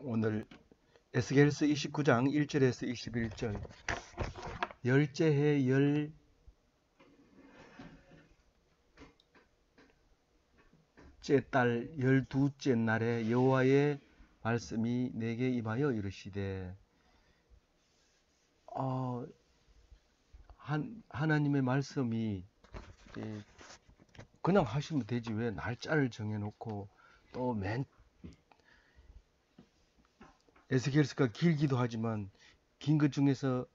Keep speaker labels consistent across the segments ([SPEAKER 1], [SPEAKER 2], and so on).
[SPEAKER 1] 오늘 에스겔서 29장 1절에서 21절. 열째 해 열째 달 12째 날에 여호와의 말씀이 내게 임하여 이르시되, 하나님의 말씀이 그냥 하시면 되지 왜 날짜를 정해놓고 또 에스겔서가 길기도 하지만 긴 것 중에서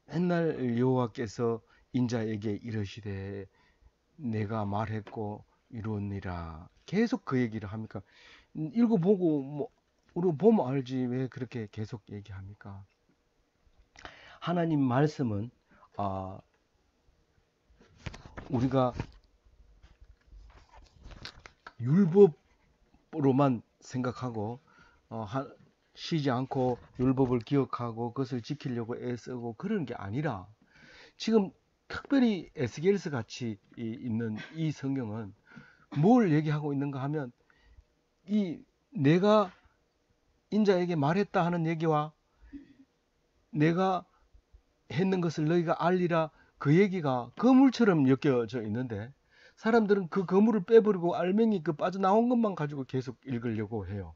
[SPEAKER 1] 맨날 여호와께서 인자에게 이르시되 내가 말했고 이루니라 계속 그 얘기를 합니까? 읽어보고 뭐 우리가 보면 알지 왜 그렇게 계속 얘기합니까? 하나님 말씀은 우리가 율법으로만 생각하고 쉬지 않고 율법을 기억하고 그것을 지키려고 애쓰고 그런 게 아니라 지금 특별히 에스겔서 같이 있는 이 성경은 뭘 얘기하고 있는가 하면 내가 인자에게 말했다 하는 얘기와 내가 했는 것을 너희가 알리라 그 얘기가 거물처럼 엮여져 있는데 사람들은 그 거물을 빼버리고 알맹이 그 빠져나온 것만 가지고 계속 읽으려고 해요.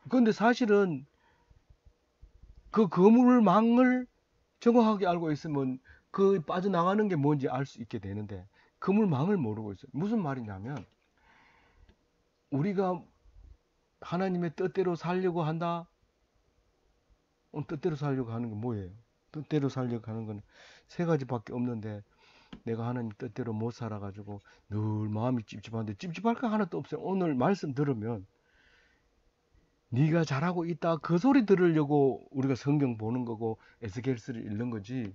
[SPEAKER 1] 그런데 사실은 그 거물망을 정확하게 알고 있으면 그 빠져나가는 게 뭔지 알 수 있게 되는데 거물망을 모르고 있어요. 무슨 말이냐면 우리가 하나님의 뜻대로 살려고 한다. 뜻대로 살려고 하는 건 뭐예요? 뜻대로 살려고 하는 건 세 가지밖에 없는데 내가 하나님 뜻대로 못 살아가지고 늘 마음이 찝찝한데 찝찝할 거 하나도 없어요. 오늘 말씀 들으면 네가 잘하고 있다 그 소리 들으려고 우리가 성경 보는 거고 에스겔서를 읽는 거지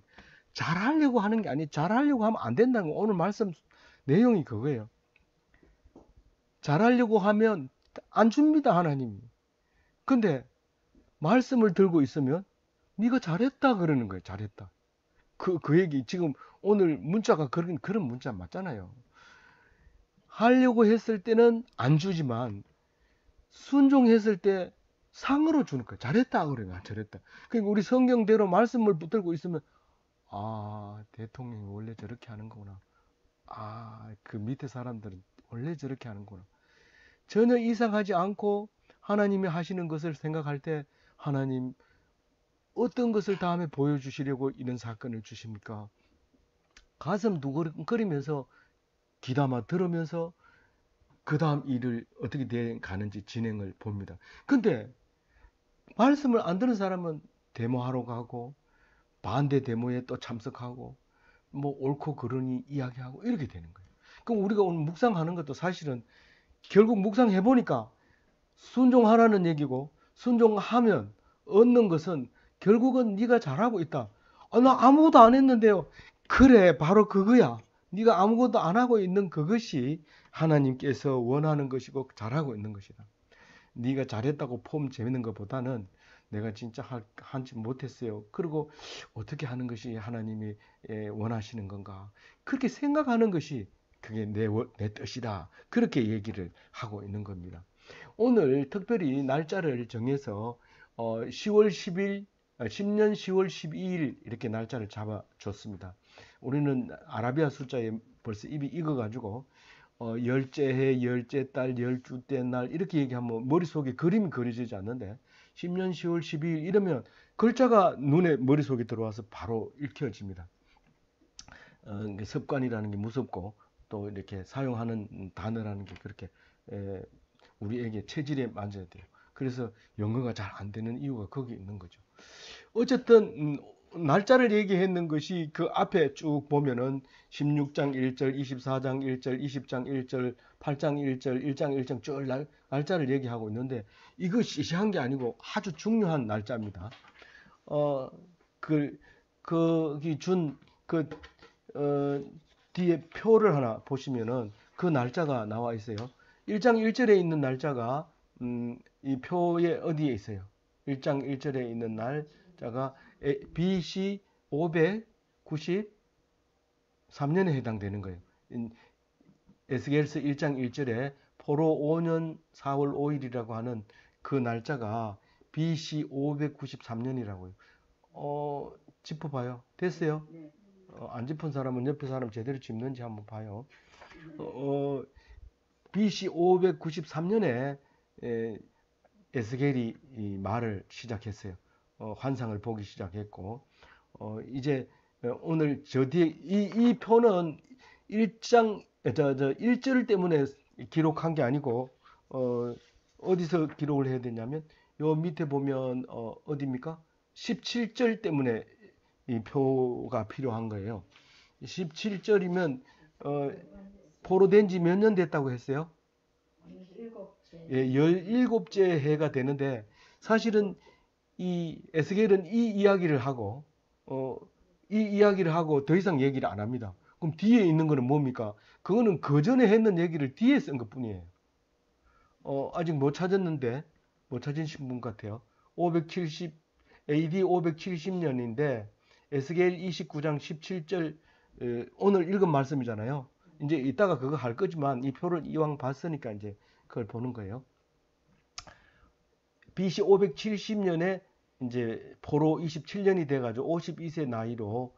[SPEAKER 1] 잘하려고 하는 게 아니 잘하려고 하면 안 된다는 거. 오늘 말씀 내용이 그거예요. 잘하려고 하면 안 줍니다 하나님이. 근데 말씀을 들고 있으면 네가 잘했다 그러는 거예요. 잘했다. 그 얘기 지금 오늘 문자가 그런 문자 맞잖아요. 하려고 했을 때는 안 주지만 순종했을 때 상으로 주는 거예요. 잘했다 그래요. 잘했다. 그러니까 우리 성경대로 말씀을 붙들고 있으면 대통령이 원래 저렇게 하는 거구나. 그 밑에 사람들은 원래 저렇게 하는구나. 전혀 이상하지 않고 하나님이 하시는 것을 생각할 때 하나님 어떤 것을 다음에 보여주시려고 이런 사건을 주십니까? 가슴 두근거리면서 귀담아 들으면서 그 다음 일을 어떻게 돼 가는지 진행을 봅니다. 근데 말씀을 안 듣는 사람은 데모하러 가고 반대 데모에 또 참석하고 뭐 옳고 그르니 이야기하고 이렇게 되는 거예요. 그럼 우리가 오늘 묵상하는 것도 사실은 결국 묵상해 보니까 순종하라는 얘기고 순종하면 얻는 것은 결국은 네가 잘하고 있다. 나 아무것도 안 했는데요. 그래 바로 그거야. 네가 아무것도 안 하고 있는 그것이 하나님께서 원하는 것이고 잘하고 있는 것이다. 네가 잘했다고 폼 재밌는 것보다는 내가 진짜 하지 못했어요. 그리고 어떻게 하는 것이 하나님이 원하시는 건가. 그렇게 생각하는 것이 그게 내 뜻이다. 그렇게 얘기를 하고 있는 겁니다. 오늘 특별히 날짜를 정해서 10월 10일, 10년 10월 12일 이렇게 날짜를 잡아줬습니다. 우리는 아라비아 숫자에 벌써 입이 익어가지고 열째 해, 열째 달, 열주째 날 이렇게 얘기하면 머릿속에 그림이 그려지지 않는데 10년 10월 12일 이러면 글자가 눈에 머릿속에 들어와서 바로 읽혀집니다. 습관이라는 게 무섭고 또 이렇게 사용하는 단어라는 게 그렇게 우리에게 체질에 맞아야 돼요. 그래서 영어가 잘 안 되는 이유가 거기 있는 거죠. 어쨌든 날짜를 얘기했는 것이 그 앞에 쭉 보면은 16장 1절, 24장 1절, 20장 1절, 8장 1절, 1장 1장 쭉 날짜를 얘기하고 있는데 이거 시시한 게 아니고 아주 중요한 날짜입니다. 거기 뒤에 표를 하나 보시면은 그 날짜가 나와 있어요. 1장 1절에 있는 날짜가 이 표에 어디에 있어요? 1장 1절에 있는 날짜가 BC 594년 3년에 해당되는 거예요. 에스겔서 1장 1절에 포로 5년 4월 5일이라고 하는 그 날짜가 BC 593년이라고요. 짚어봐요. 됐어요? 안 짚은 사람은 옆에 사람 제대로 짚는지 한번 봐요. BC 593년에 에스겔이 이 말을 시작했어요. 환상을 보기 시작했고, 이제 오늘 저 뒤에 이 표는 1절 때문에 기록한 게 아니고, 어디서 기록을 해야 되냐면, 요 밑에 보면, 어디입니까? 17절 때문에 이 표가 필요한 거예요. 17절이면, 포로된 지 몇 년 됐다고 했어요? 17째. 예, 17째 해가 되는데, 사실은 이 에스겔은 이 이야기를 하고, 더 이상 얘기를 안 합니다. 그럼 뒤에 있는 거는 뭡니까? 그거는 그 전에 했는 얘기를 뒤에 쓴 것 뿐이에요. 아직 못 찾았는데, 못 찾으신 분 같아요. AD 570년인데, 에스겔 29장 17절, 오늘 읽은 말씀이잖아요. 이제 이따가 그거 할 거지만, 이 표를 이왕 봤으니까 이제 그걸 보는 거예요. BC 570년에 이제 포로 27년이 돼가지고 52세 나이로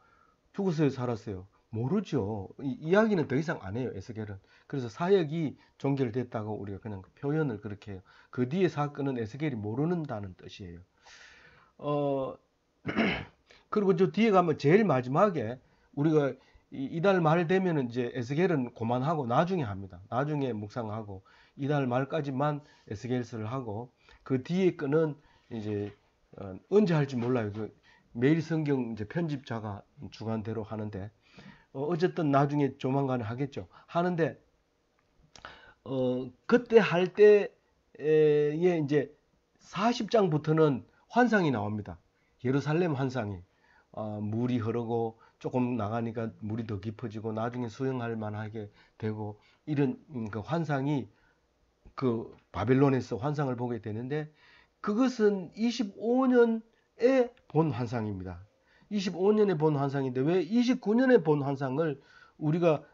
[SPEAKER 1] 죽어서 살았어요. 모르죠. 이야기는 더 이상 안 해요, 에스겔은. 그래서 사역이 종결됐다고 우리가 그냥 표현을 그렇게 해요. 그 뒤에 사건은 에스겔이 모르는다는 뜻이에요. 그리고 저 뒤에 가면 제일 마지막에 우리가 이달 말 되면은 이제 에스겔은 그만하고 나중에 합니다. 나중에 묵상하고 이달 말까지만 에스겔서를 하고 그 뒤에 거는 이제 언제 할지 몰라요. 그 매일 성경 이제 편집자가 주관대로 하는데 어쨌든 나중에 조만간 하겠죠. 하는데 그때 할 때에 이제 40장부터는 환상이 나옵니다. 예루살렘 환상이 물이 흐르고 조금 나가니까 물이 더 깊어지고 나중에 수영할 만하게 되고 이런 그 환상이 그 바벨론에서 환상을 보게 되는데 그것은 25년에 본 환상입니다. 25년에 본 환상인데 왜 29년에 본 환상을 우리가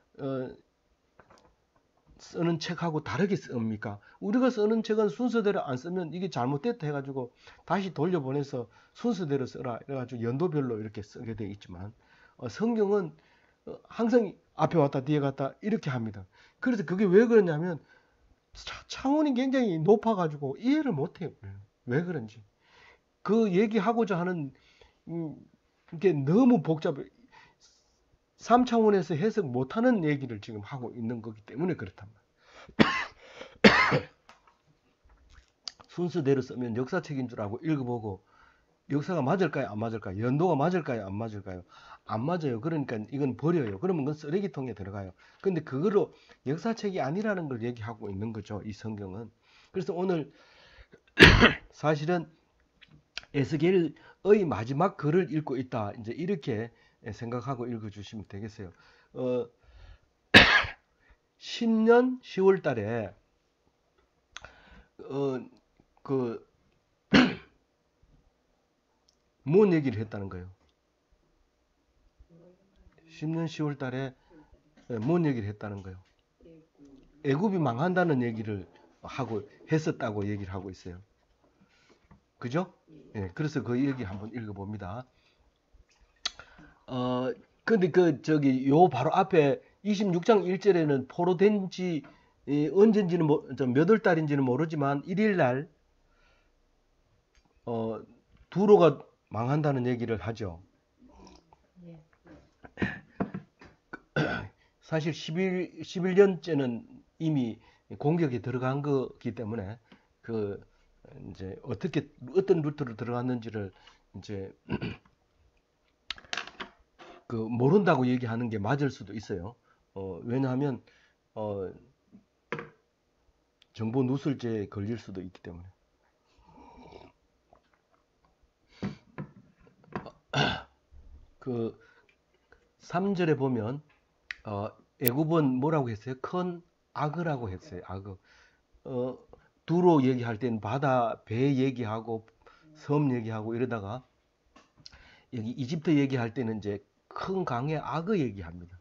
[SPEAKER 1] 쓰는 책하고 다르게 씁니까? 우리가 쓰는 책은 순서대로 안 쓰면 이게 잘못됐다 해가지고 다시 돌려보내서 순서대로 써라 해가지고 연도별로 이렇게 쓰게 되어 있지만 성경은 항상 앞에 왔다 뒤에 갔다 이렇게 합니다. 그래서 그게 왜 그러냐면 차원이 굉장히 높아가지고 이해를 못해요. 왜 그런지. 그 얘기하고자 하는 이게 너무 복잡해. 3차원에서 해석 못하는 얘기를 지금 하고 있는 거기 때문에 그렇단 말이에요. 순서대로 쓰면 역사책인 줄 알고 읽어보고 역사가 맞을까요? 안 맞을까요? 연도가 맞을까요? 안 맞을까요? 안 맞아요. 그러니까 이건 버려요. 그러면 그건 쓰레기통에 들어가요. 근데 그거로 역사책이 아니라는 걸 얘기하고 있는 거죠. 이 성경은. 그래서 오늘 사실은 에스겔의 마지막 글을 읽고 있다. 이제 이렇게 생각하고 읽어주시면 되겠어요. 신년 10월 달에 뭔 얘기를 했다는 거예요? 신년 10월 달에 뭔 얘기를 했다는 거예요? 애굽이 망한다는 얘기를 하고 했었다고 얘기를 하고 있어요. 그죠? 예, 그래서 그 얘기 한번 읽어봅니다. 근데 요 바로 앞에 26장 1절에는 포로된 지 언젠지는 몇 월 달인지는 모르지만 1일 날 두로가 망한다는 얘기를 하죠. 사실 11년째는 이미 공격에 들어간 거기 때문에 이제 어떤 루트로 들어갔는지를 이제 모른다고 얘기하는 게 맞을 수도 있어요. 왜냐하면 정보 누설죄에 걸릴 수도 있기 때문에. 3절에 보면 애굽은 뭐라고 했어요? 큰 악어라고 했어요. 악어. 두로 얘기할 때는 바다, 배 얘기하고 섬 얘기하고 이러다가 여기 이집트 얘기할 때는 이제 큰 강의 악어 얘기합니다.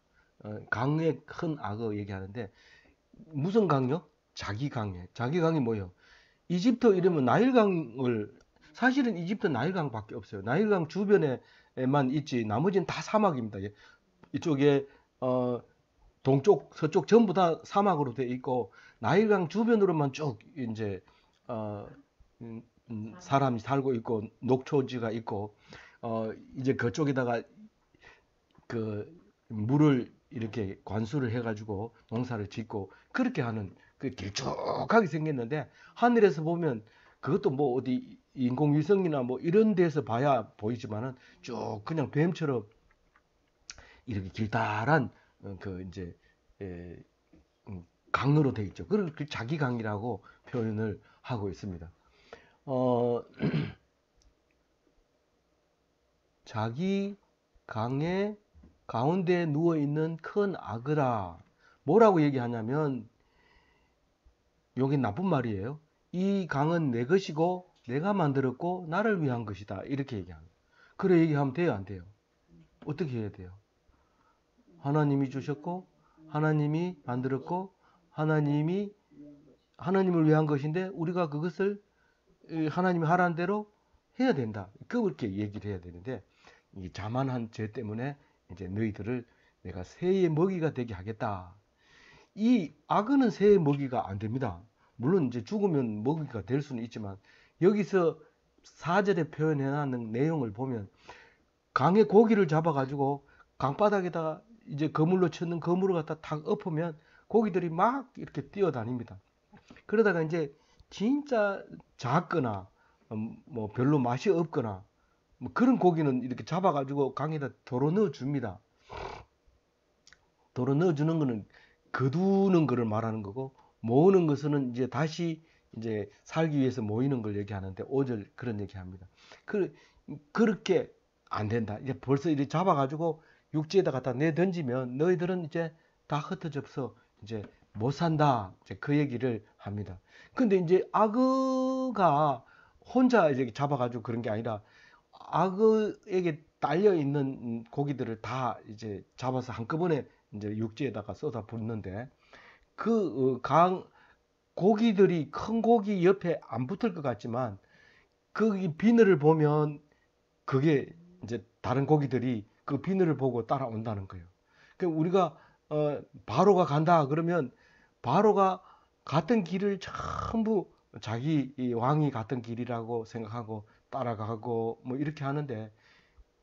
[SPEAKER 1] 강의 큰 악어 얘기하는데 무슨 강요? 자기 강해. 자기 강이 뭐예요? 이집트 이러면 나일강을 사실은 이집트 나일강밖에 없어요. 나일강 주변에만 있지 나머지는 다 사막입니다. 이쪽에 동쪽, 서쪽 전부 다 사막으로 돼 있고 나일강 주변으로만 쭉 이제 어, 사람이 살고 있고 녹초지가 있고 이제 그쪽에다가 그 물을 이렇게 관수를 해가지고 농사를 짓고 그렇게 하는 그 길쭉하게 생겼는데 하늘에서 보면 그것도 뭐 어디 인공위성이나 뭐 이런 데서 봐야 보이지만은 쭉 그냥 뱀처럼 이렇게 길다란 그 이제 에, 강으로 돼 있죠. 그걸 그 자기 강이라고 표현을 하고 있습니다. 자기 강의 가운데 누워 있는 큰 아그라. 뭐라고 얘기하냐면 여기 나쁜 말이에요. 이 강은 내 것이고 내가 만들었고 나를 위한 것이다. 이렇게 얘기합니다. 그래 얘기하면 돼요, 안 돼요? 어떻게 해야 돼요? 하나님이 주셨고 하나님이 만들었고 하나님을 위한 것인데 우리가 그것을 하나님이 하라는 대로 해야 된다. 그렇게 얘기를 해야 되는데 이 자만한 죄 때문에 이제 너희들을 내가 새의 먹이가 되게 하겠다. 이 악어는 새의 먹이가 안 됩니다. 물론 이제 죽으면 먹이가 될 수는 있지만 여기서 4절에 표현해 놨는 내용을 보면 강에 고기를 잡아가지고 강바닥에다가 이제 그물로 쳤는 그물을 갖다 탁 엎으면 고기들이 막 이렇게 뛰어다닙니다. 그러다가 이제 진짜 작거나 뭐 별로 맛이 없거나 뭐 그런 고기는 이렇게 잡아가지고 강에다 도로 넣어줍니다. 도로 넣어주는 거는 거두는 거를 말하는 거고 모으는 것은 이제 다시 이제 살기 위해서 모이는 걸 얘기하는데 5절 그런 얘기합니다. 그렇게 안 된다. 이제 벌써 이렇게 잡아가지고 육지에다 갖다 내 던지면 너희들은 이제 다 흩어져서 이제 못 산다. 이제 그 얘기를 합니다. 근데 이제 악어가 혼자 이제 잡아가지고 그런 게 아니라 악어에게 딸려 있는 고기들을 다 이제 잡아서 한꺼번에 이제 육지에다가 쏟아 붓는데 고기들이 큰 고기 옆에 안 붙을 것 같지만 그 비늘을 보면 그게 이제 다른 고기들이 그 비늘을 보고 따라온다는 거예요. 그러니까 우리가 바로가 간다 그러면 바로가 갔던 길을 전부 자기 왕이 갔던 길이라고 생각하고 따라가고 뭐 이렇게 하는데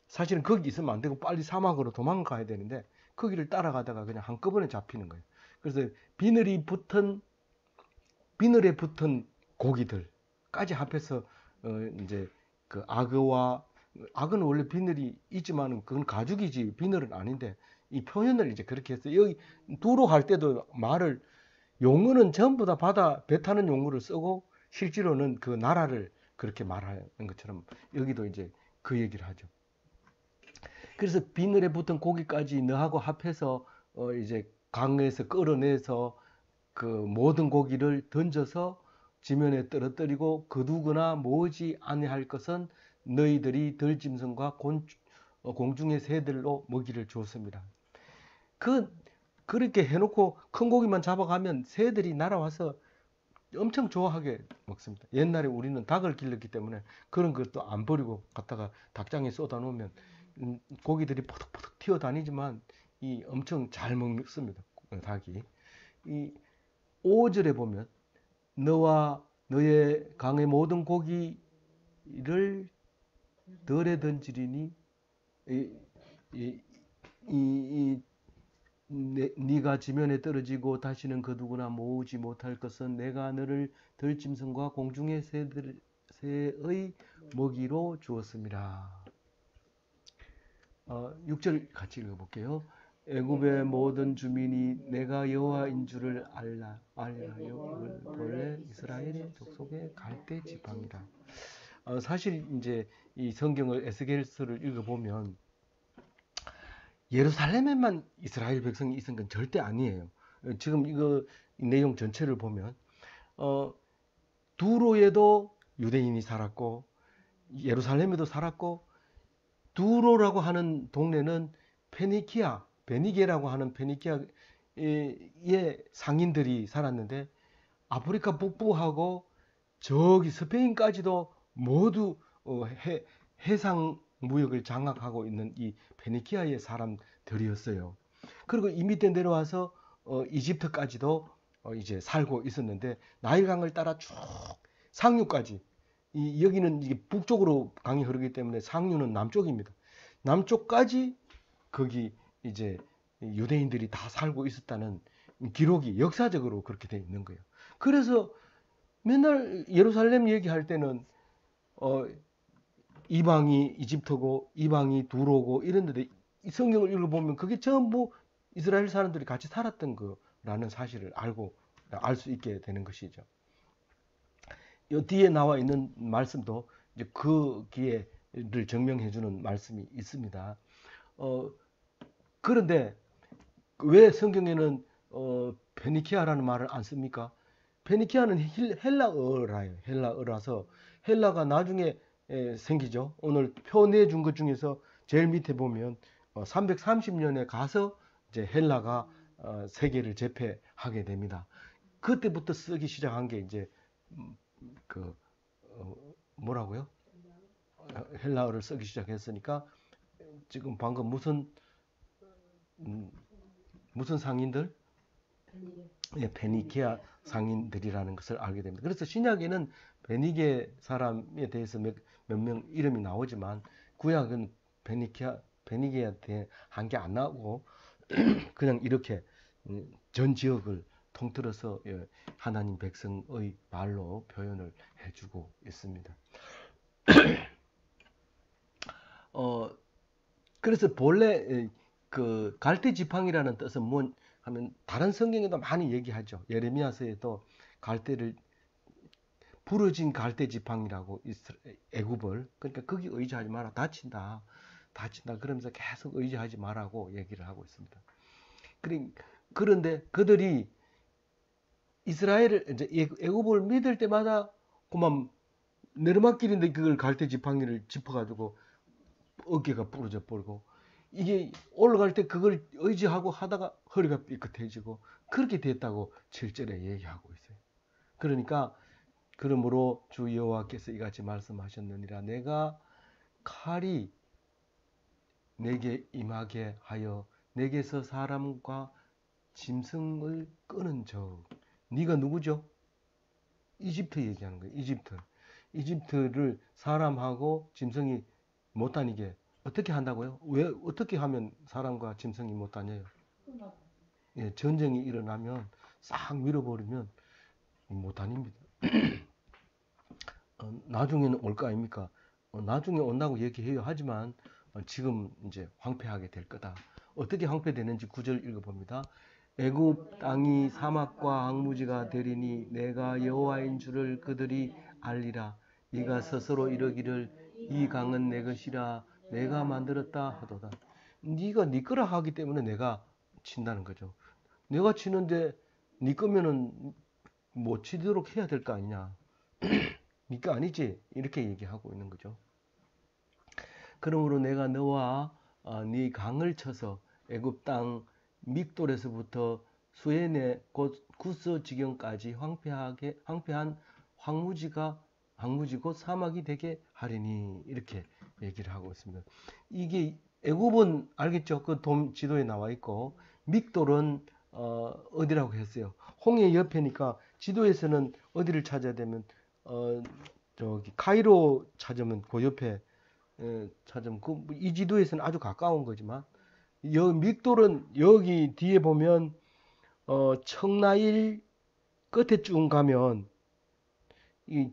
[SPEAKER 1] 사실은 거기 있으면 안 되고 빨리 사막으로 도망가야 되는데 거기를 따라가다가 그냥 한꺼번에 잡히는 거예요. 그래서 비늘에 붙은 고기들까지 합해서 이제 그 악어는 원래 비늘이 있지만 그건 가죽이지 비늘은 아닌데 이 표현을 이제 그렇게 했어요. 여기 두로 갈 때도 말을 용어는 전부 다 배 타는 용어를 쓰고 실제로는 그 나라를 그렇게 말하는 것처럼 여기도 이제 그 얘기를 하죠. 그래서 비늘에 붙은 고기까지 너하고 합해서 이제 강에서 끌어내서 그 모든 고기를 던져서 지면에 떨어뜨리고 거두거나 모으지 아니할 것은 너희들이 들짐승과 공중의 새들로 먹이를 주었습니다. 그렇게 해놓고 큰 고기만 잡아가면 새들이 날아와서 엄청 좋아하게 먹습니다. 옛날에 우리는 닭을 길렀기 때문에 그런 것도 안 버리고 갖다가 닭장에 쏟아 놓으면 고기들이 포득포득 튀어다니지만 엄청 잘 먹습니다. 닭이. 이 5절에 보면 너와 너의 강의 모든 고기를 덜에 던지리니 네가 지면에 떨어지고 다시는 거두거나 모으지 못할 것은 내가 너를 들짐승과 공중의 새의 먹이로 주었습니다. 6절 같이 읽어볼게요. 애굽의 모든 주민이 내가 여호와인 줄을 알라요. 본래 이스라엘의 족속의 갈대 지팡이라. 사실 이제 이 성경을 에스겔서를 읽어보면 예루살렘에만 이스라엘 백성이 있은 건 절대 아니에요. 지금 이 내용 전체를 보면 두로에도 유대인이 살았고 예루살렘에도 살았고 두로라고 하는 동네는 페니키아 베니게라고 하는 페니키아의 상인들이 살았는데 아프리카 북부하고 저기 스페인까지도 모두 해상 무역을 장악하고 있는 이 페니키아의 사람들이었어요. 그리고 이 밑에 내려와서 이집트까지도 이제 살고 있었는데 나일강을 따라 쭉 상류까지 여기는 이게 북쪽으로 강이 흐르기 때문에 상류는 남쪽입니다. 남쪽까지 거기 이제 유대인들이 다 살고 있었다는 기록이 역사적으로 그렇게 되어 있는 거예요. 그래서 맨날 예루살렘 얘기할 때는 이방이 이집트고 이방이 두로고 이랬는데 이 성경을 읽어보면 그게 전부 이스라엘 사람들이 같이 살았던 거라는 사실을 알 수 있게 되는 것이죠. 이 뒤에 나와 있는 말씀도 이제 그 기회를 증명해주는 말씀이 있습니다. 그런데 왜 성경에는 페니키아라는 말을 안 씁니까? 페니키아는 헬라어라요. 헬라어라서 헬라가 나중에 생기죠. 오늘 표 내준 것 중에서 제일 밑에 보면 330년에 가서 이제 헬라가 세계를 제패하게 됩니다. 그때부터 쓰기 시작한 게 이제 그 뭐라고요? 헬라어를 쓰기 시작했으니까 지금 방금 무슨 상인들? 페니키아 상인들이라는 것을 알게 됩니다. 그래서 신약에는 베니게 사람에 대해서 몇 명 이름이 나오지만 구약은 베니게한테 한 게 안 나오고 그냥 이렇게 전 지역을 통틀어서 하나님 백성의 말로 표현을 해주고 있습니다. 그래서 본래 그 갈대 지팡이라는 뜻은 뭐 하면 다른 성경에도 많이 얘기하죠. 예레미야서에도 갈대를 부러진 갈대 지팡이라고 애굽을 그러니까 거기 의지하지 마라 다친다 그러면서 계속 의지하지 말라고 얘기를 하고 있습니다. 그런데 그들이 이스라엘을 이제 애굽을 믿을 때마다 그만 내리막길인데 그걸 갈대 지팡이를 짚어가지고 어깨가 부러져 버리고 이게 올라갈 때 그걸 의지하고 하다가 허리가 삐끗해지고 그렇게 됐다고 7절에 얘기하고 있어요. 그러니까 그러므로 주 여호와께서 이같이 말씀하셨느니라 내가 칼이 내게 임하게 하여 내게서 사람과 짐승을 끄는 적. 네가 누구죠? 이집트 얘기하는 거예요. 이집트를 사람하고 짐승이 못 다니게 어떻게 한다고요? 왜 어떻게 하면 사람과 짐승이 못 다녀요? 예, 전쟁이 일어나면 싹 밀어버리면 못 다닙니다. 나중에는 올 거 아닙니까? 나중에 온다고 얘기해요. 하지만 지금 이제 황폐하게 될 거다. 어떻게 황폐되는지 9절 읽어봅니다. 애굽 땅이 사막과 황무지가 되리니 내가 여호와인 줄을 그들이 알리라. 네가 스스로 이르기를 이 강은 내 것이라 내가 만들었다 하도다. 네가 네 거라 하기 때문에 내가 친다는 거죠. 내가 치는데 네 거면은 못 치도록 해야 될 거 아니냐. 네 거 아니지? 이렇게 얘기하고 있는 거죠. 그러므로 내가 너와 네 강을 쳐서 애굽 땅 믹돌에서부터 수에네 곧 구스 지경까지 황폐한 황무지 곧 사막이 되게 하리니 이렇게 얘기를 하고 있습니다. 이게 애굽은 알겠죠? 그 지도에 나와 있고 믹돌은 어디라고 했어요? 홍해 옆에니까 지도에서는 어디를 찾아야 되면 저기 카이로 찾으면 그 옆에 찾으면 이 지도에서는 아주 가까운 거지만 믹돌은 여기 뒤에 보면 청나일 끝에 쭉 가면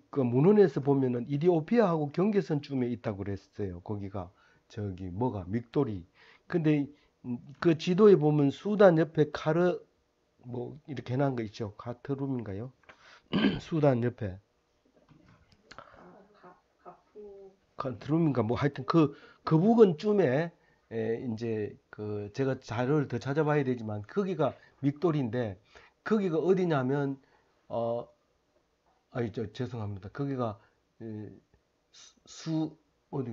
[SPEAKER 1] 그 문헌에서 보면은 이디오피아하고 경계선쯤에 있다고 그랬어요. 거기가 저기 믹돌이. 근데 그 지도에 보면 수단 옆에 카르 뭐 이렇게 해놓은 거 있죠. 카트룸인가요? 수단 옆에 카트룸인가 뭐 하여튼 그 부근쯤에 이제 그 제가 자료를 더 찾아봐야 되지만 거기가 믹돌인데 거기가 어디냐면 죄송합니다. 거기가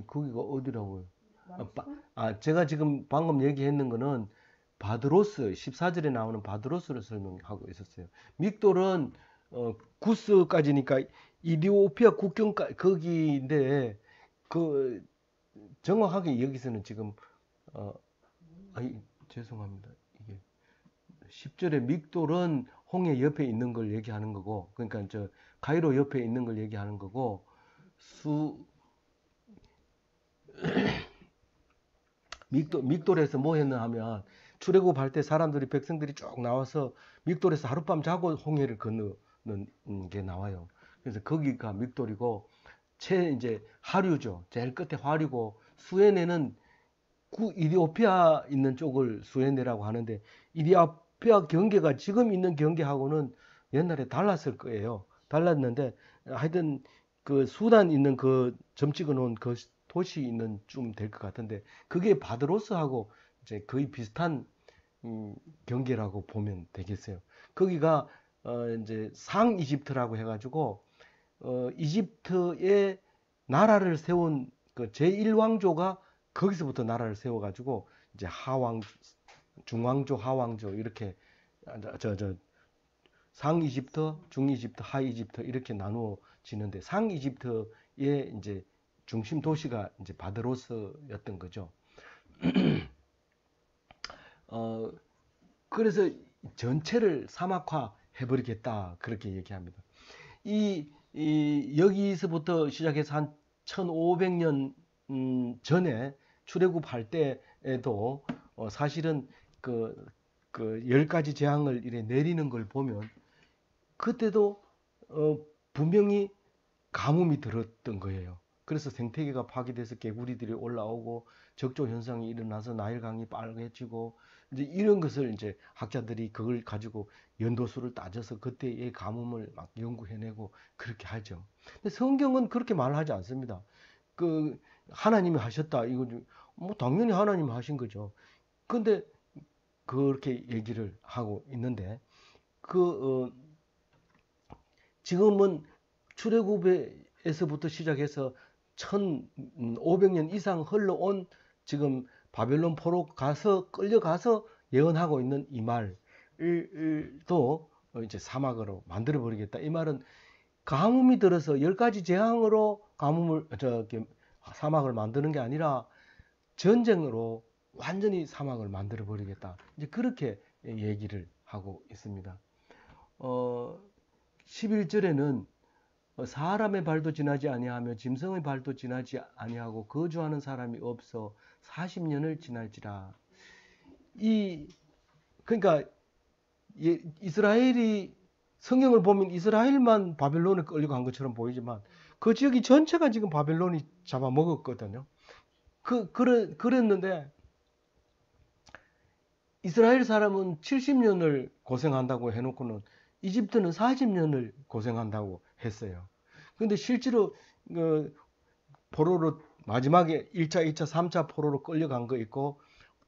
[SPEAKER 1] 거기가 어디라고요? 제가 지금 방금 얘기했는 거는 바드로스 14절에 나오는 바드로스를 설명하고 있었어요. 믹돌은 구스까지니까 이디오피아 국경까지 거기인데 그 정확하게 여기서는 지금 아니 죄송합니다. 이게 10절에 믹돌은 홍해 옆에 있는 걸 얘기하는 거고, 그러니까 저 가이로 옆에 있는 걸 얘기하는 거고, 믹돌에서 뭐 했나 하면 출애굽할 때 사람들이 백성들이 쭉 나와서 믹돌에서 하룻밤 자고 홍해를 건너는 게 나와요. 그래서 거기가 믹돌이고, 이제 하류죠. 제일 끝에 하류고, 수에네는 이디오피아 있는 쪽을 수에네라고 하는데, 이디오피아 경계가 지금 있는 경계하고는 옛날에 달랐을 거예요. 달랐는데 하여튼 그 수단 있는 그 점 찍어 놓은 그 도시 있는 좀 될 것 같은데, 그게 바드로스하고 이제 거의 비슷한 경계라고 보면 되겠어요. 거기가 이제 상 이집트라고 해가지고 이집트의 나라를 세운 그 제1왕조가 거기서부터 나라를 세워가지고 이제 하왕, 중왕조, 하왕조 이렇게 상 이집트, 중 이집트, 하 이집트 이렇게 나누어지는데, 상 이집트의 이제 중심 도시가 이제 바드로스였던 거죠. 그래서 전체를 사막화 해버리겠다 그렇게 얘기합니다. 여기서부터 시작해서 한 1500년 전에 출애굽할 때에도 사실은 그 10가지 재앙을 이래 내리는 걸 보면 그때도 분명히 가뭄이 들었던 거예요. 그래서 생태계가 파괴돼서 개구리들이 올라오고 적조 현상이 일어나서 나일강이 빨개지고 이제 이런 것을 이제 학자들이 그걸 가지고 연도수를 따져서 그때의 가뭄을 막 연구해내고 그렇게 하죠. 근데 성경은 그렇게 말하지 않습니다. 그 하나님이 하셨다. 이거 뭐 당연히 하나님이 하신 거죠. 근데 그렇게 얘기를 하고 있는데 지금은 출애굽에서부터 시작해서 1500년 이상 흘러온 지금 바벨론 포로 가서 끌려가서 예언하고 있는 이 말도 이제 사막으로 만들어 버리겠다. 이 말은 가뭄이 들어서 10가지 재앙으로 사막을 만드는 게 아니라 전쟁으로 완전히 사막을 만들어 버리겠다. 이제 그렇게 얘기를 하고 있습니다. 11절에는 사람의 발도 지나지 아니하며 짐승의 발도 지나지 아니하고 거주하는 사람이 없어 40년을 지날지라. 그러니까 이스라엘이 성경을 보면 이스라엘만 바벨론에 끌려간 것처럼 보이지만 그 지역이 전체가 지금 바벨론이 잡아먹었거든요. 그랬는데 이스라엘 사람은 70년을 고생한다고 해놓고는 이집트는 40년을 고생한다고 했어요. 근데 실제로 포로로 마지막에 1차, 2차, 3차 포로로 끌려간 거 있고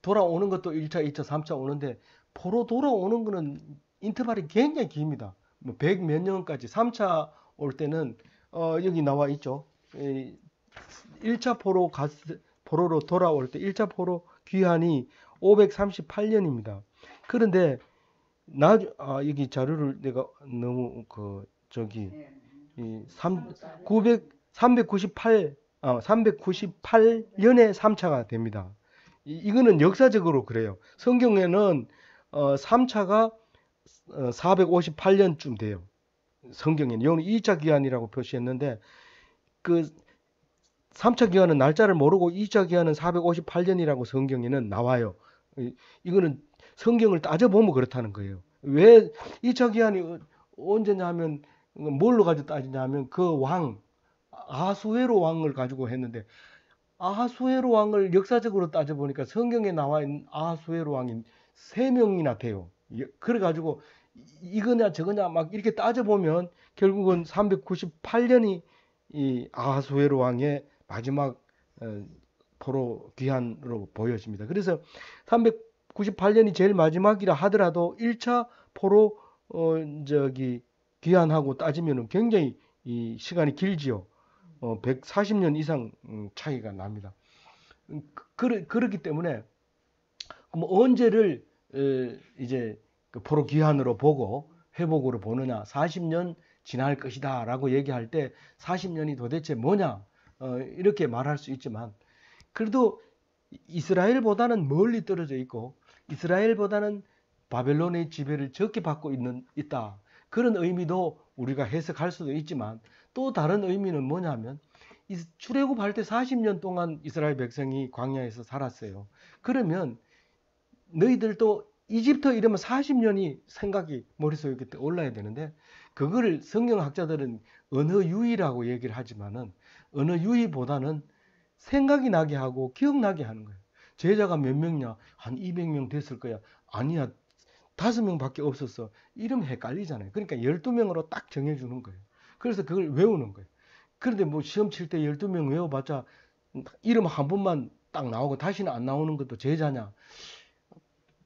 [SPEAKER 1] 돌아오는 것도 1차, 2차, 3차 오는데 포로 돌아오는 거는 인터벌이 굉장히 깁니다. 뭐 100 몇 년까지 3차 올 때는 여기 나와 있죠. 1차 포로로 돌아올 때 1차 포로 귀환이 538년입니다. 그런데 여기 자료를 내가 너무 398년에 3차가 됩니다. 이거는 역사적으로 그래요. 성경에는 3차가 458년쯤 돼요. 성경에는 여기는 2차 기한이라고 표시했는데 그 3차 기한은 날짜를 모르고 2차 기한은 458년이라고 성경에는 나와요. 이거는 성경을 따져보면 그렇다는 거예요. 왜 2차 기한이 언제냐 하면 뭘로 가지고 따지냐면 그 왕 아하수에로 왕을 가지고 했는데 아하수에로 왕을 역사적으로 따져보니까 성경에 나와 있는 아하수에로 왕이 3명이나 돼요. 그래가지고 이거냐 저거냐 막 이렇게 따져보면 결국은 398년이 이 아하수에로 왕의 마지막 포로 귀환으로 보여집니다. 그래서 398년이 제일 마지막이라 하더라도 1차 포로 귀환하고 따지면 굉장히 이 시간이 길지요. 140년 이상 차이가 납니다. 그렇기 때문에 뭐 언제를 이제 그 포로 귀환으로 보고 회복으로 보느냐, 40년 지날 것이다 라고 얘기할 때 40년이 도대체 뭐냐, 이렇게 말할 수 있지만, 그래도 이스라엘보다는 멀리 떨어져 있고 이스라엘보다는 바벨론의 지배를 적게 받고 있다. 그런 의미도 우리가 해석할 수도 있지만, 또 다른 의미는 뭐냐면, 출애굽할 때 40년 동안 이스라엘 백성이 광야에서 살았어요. 그러면 너희들도 이집트 이러면 40년이 생각이 머릿속에 올라야 되는데, 그거를 성경학자들은 언어 유희라고 얘기를 하지만은, 언어 유희보다는 생각이 나게 하고 기억나게 하는 거예요. 제자가 몇 명이냐? 한 200명 됐을 거야. 아니야, 5명밖에 없었어. 이러면 헷갈리잖아요. 그러니까 12명으로 딱 정해주는 거예요. 그래서 그걸 외우는 거예요. 그런데 뭐 시험 칠 때 12명 외워봤자 이름 한 번만 딱 나오고 다시는 안 나오는 것도 제자냐?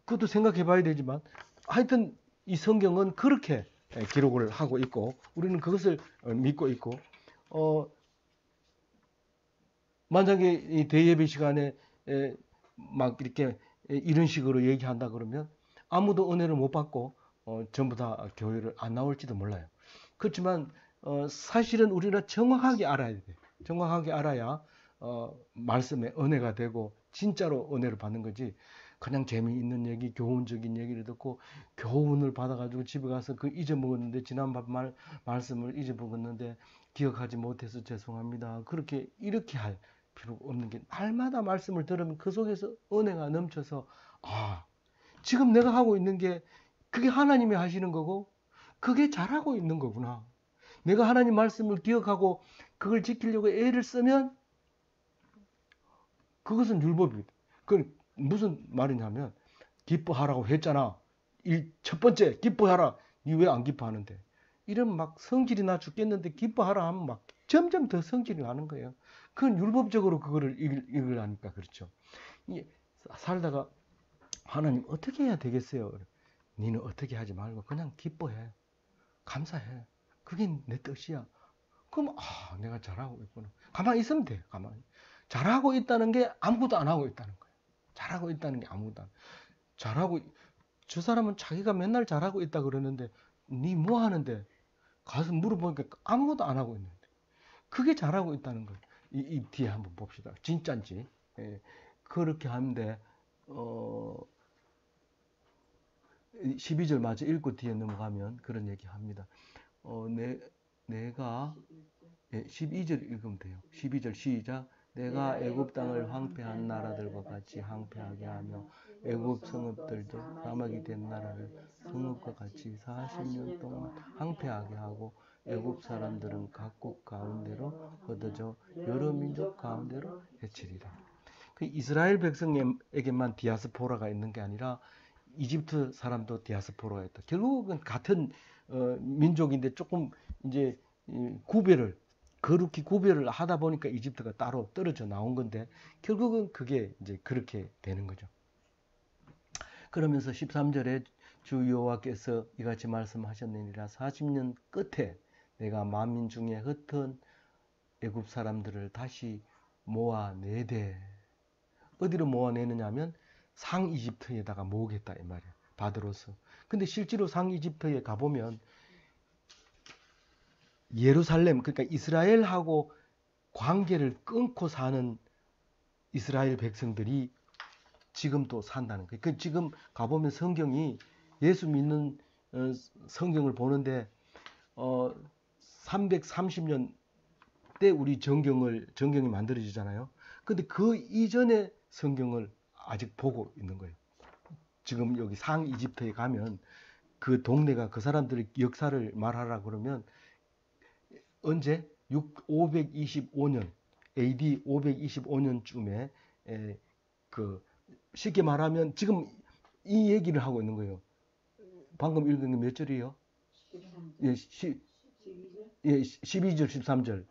[SPEAKER 1] 그것도 생각해 봐야 되지만, 하여튼 이 성경은 그렇게 기록을 하고 있고, 우리는 그것을 믿고 있고, 만약에 이 대예배 시간에 막 이렇게 이런 식으로 얘기한다 그러면 아무도 은혜를 못 받고 전부 다 교회를 안 나올지도 몰라요. 그렇지만 사실은 우리는 정확하게 알아야 돼요. 정확하게 알아야 말씀의 은혜가 되고 진짜로 은혜를 받는 거지, 그냥 재미있는 얘기, 교훈적인 얘기를 듣고 교훈을 받아가지고 집에 가서 그 잊어먹었는데, 지난번 말씀을 잊어먹었는데 기억하지 못해서 죄송합니다, 그렇게 이렇게 할 필요가 없는 게, 날마다 말씀을 들으면 그 속에서 은혜가 넘쳐서, 아, 지금 내가 하고 있는 게 그게 하나님이 하시는 거고 그게 잘하고 있는 거구나. 내가 하나님 말씀을 기억하고 그걸 지키려고 애를 쓰면 그것은 율법입니다. 그 무슨 말이냐면, 기뻐하라고 했잖아. 첫 번째 기뻐하라. 니 왜 안 기뻐하는데? 이러면 막 성질이 나 죽겠는데 기뻐하라 하면 막 점점 더 성질이 나는 거예요. 그건 율법적으로 그거를 읽으려니까 그렇죠. 살다가 하나님 어떻게 해야 되겠어요? 니는 어떻게 하지 말고 그냥 기뻐해. 감사해. 그게 내 뜻이야. 그럼 내가 잘하고 있구나. 가만히 있으면 돼. 가만히. 잘하고 있다는 게 아무것도 안 하고 있다는 거예요. 잘하고 있다는 게 아무것도 안. 잘하고, 저 사람은 자기가 맨날 잘하고 있다 그러는데 니 뭐 하는데? 가서 물어보니까 아무것도 안 하고 있는데. 그게 잘하고 있다는 거예요. 이 뒤에 한번 봅시다. 진짜인지. 예, 그렇게 하는데 12절 마저 읽고 뒤에 넘어가면 그런 얘기 합니다. 내가 12절 읽으면 돼요. 12절 시작. 내가 애굽 땅을 황폐한 나라들과 같이 황폐하게 하며 애굽 성읍들도 사막이 된 나라를 성읍과 같이 40년 동안 황폐하게 하고, 애굽 사람들은 각국 가운데로 흩어져 여러 민족 가운데로 해치리라. 그 이스라엘 백성에게만 디아스포라가 있는 게 아니라 이집트 사람도 디아스포라가 있다. 결국은 같은 민족인데 조금 이제 거룩히 구별을 하다 보니까 이집트가 따로 떨어져 나온 건데, 결국은 그게 이제 그렇게 되는 거죠. 그러면서 13절에 주 여호와께서 이같이 말씀하셨느니라. 40년 끝에 내가 만민 중에 흩은 애굽 사람들을 다시 모아내되, 어디로 모아내느냐면 상 이집트에다가 모으겠다 이 말이에요. 바드로스. 근데 실제로 상 이집트에 가보면 예루살렘, 그러니까 이스라엘하고 관계를 끊고 사는 이스라엘 백성들이 지금 또 산다는 거예요. 그 지금 가보면 성경이, 예수 믿는 성경을 보는데 330년 때 우리 정경이 만들어지잖아요. 근데 그 이전의 성경을 아직 보고 있는 거예요. 지금 여기 상 이집트에 가면 그 동네가, 그 사람들의 역사를 말하라 그러면 언제? 525년 AD 525년쯤에 그 쉽게 말하면 지금 이 얘기를 하고 있는 거예요. 방금 읽은 게 몇 절이에요? 12절 13절.